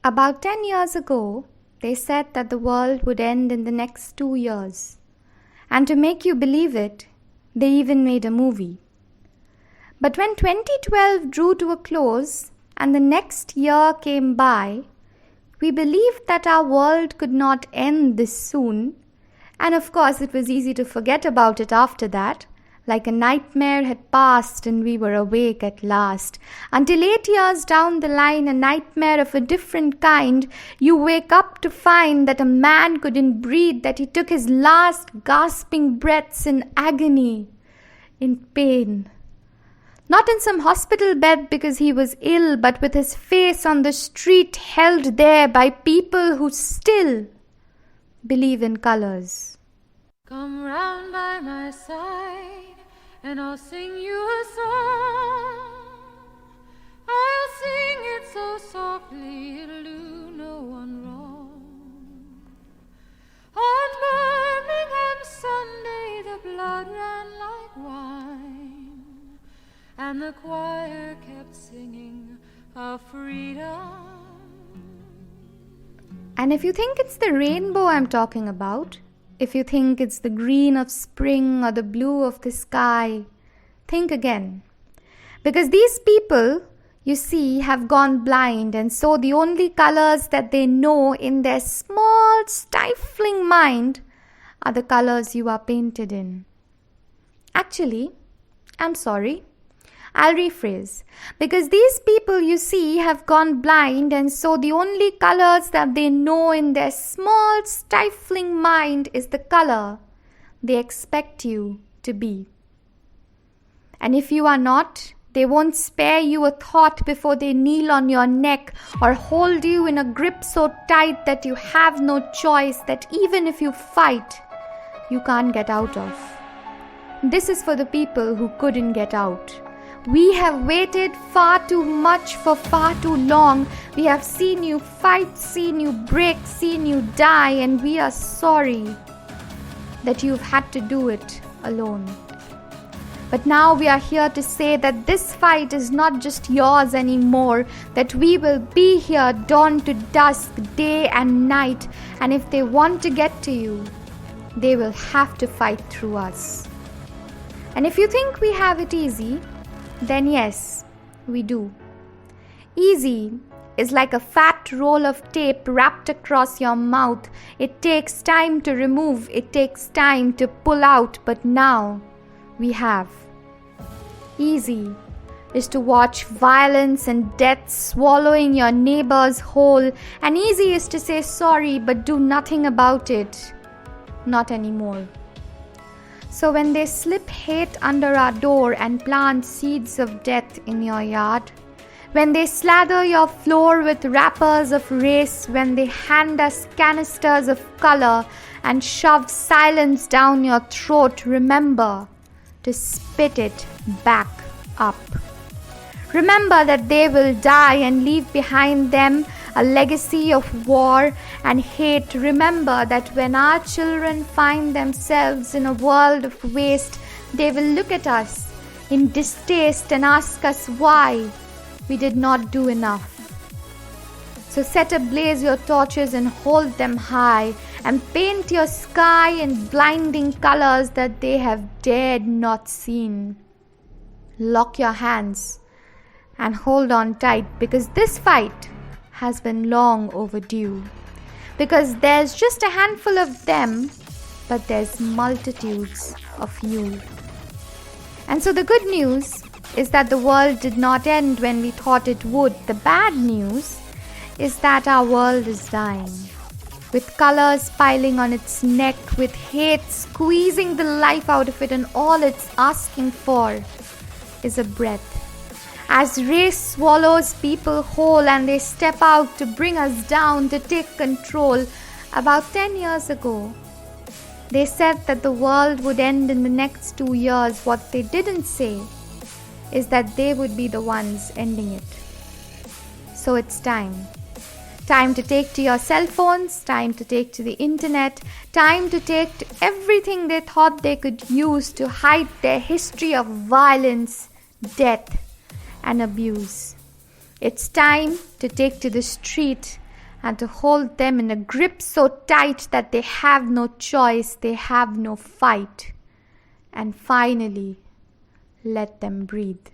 About 10 years ago, they said that the world would end in the next 2 years. And to make you believe it, they even made a movie. But when 2012 drew to a close and the next year came by, we believed that our world could not end this soon. And of course, it was easy to forget about it after that. Like a nightmare had passed and we were awake at last. Until 8 years down the line, a nightmare of a different kind, you wake up to find that a man couldn't breathe, that he took his last gasping breaths in agony, in pain. Not in some hospital bed because he was ill, but with his face on the street held there by people who still believe in colors. Come round by my side and I'll sing you a song. I'll sing it so softly it'll do no one wrong. On Birmingham Sunday the blood ran like wine, and the choir kept singing of freedom. And if you think it's the rainbow I'm talking about, if you think it's the green of spring or the blue of the sky, think again. Because these people, you see, have gone blind, and so the only colors that they know in their small, stifling mind are the colors you are painted in. Actually, I'm sorry. I'll rephrase. Because these people, you see, have gone blind, and so the only colors that they know in their small, stifling mind is the color they expect you to be. And if you are not, they won't spare you a thought before they kneel on your neck or hold you in a grip so tight that you have no choice, that even if you fight, you can't get out of. This is for the people who couldn't get out. We have waited far too much for far too long. We have seen you fight, seen you break, seen you die, and we are sorry that you've had to do it alone. But now we are here to say that this fight is not just yours anymore, that we will be here dawn to dusk, day and night, and if they want to get to you, they will have to fight through us. And if you think we have it easy, then yes, we do. Easy is like a fat roll of tape wrapped across your mouth. It takes time to remove, it takes time to pull out, but now we have. Easy is to watch violence and death swallowing your neighbors whole, and easy is to say sorry but do nothing about it. Not anymore. So when they slip hate under our door and plant seeds of death in your yard, when they slather your floor with wrappers of race, when they hand us canisters of color and shove silence down your throat, remember to spit it back up. Remember that they will die and leave behind them a legacy of war and hate. Remember that when our children find themselves in a world of waste, they will look at us in distaste and ask us why we did not do enough. So set ablaze your torches and hold them high, and paint your sky in blinding colors that they have dared not seen. Lock your hands and hold on tight, because this fight has been long overdue. Because there's just a handful of them, but there's multitudes of you. And so the good news is that the world did not end when we thought it would. The bad news is that our world is dying, with colors piling on its neck, with hate squeezing the life out of it, and all it's asking for is a breath. As race swallows people whole and they step out to bring us down, to take control. About 10 years ago, they said that the world would end in the next 2 years. What they didn't say is that they would be the ones ending it. So it's time. Time to take to your cell phones, time to take to the internet, time to take to everything they thought they could use to hide their history of violence, death, and abuse. It's time to take to the street and to hold them in a grip so tight that they have no choice, they have no fight, and finally let them breathe.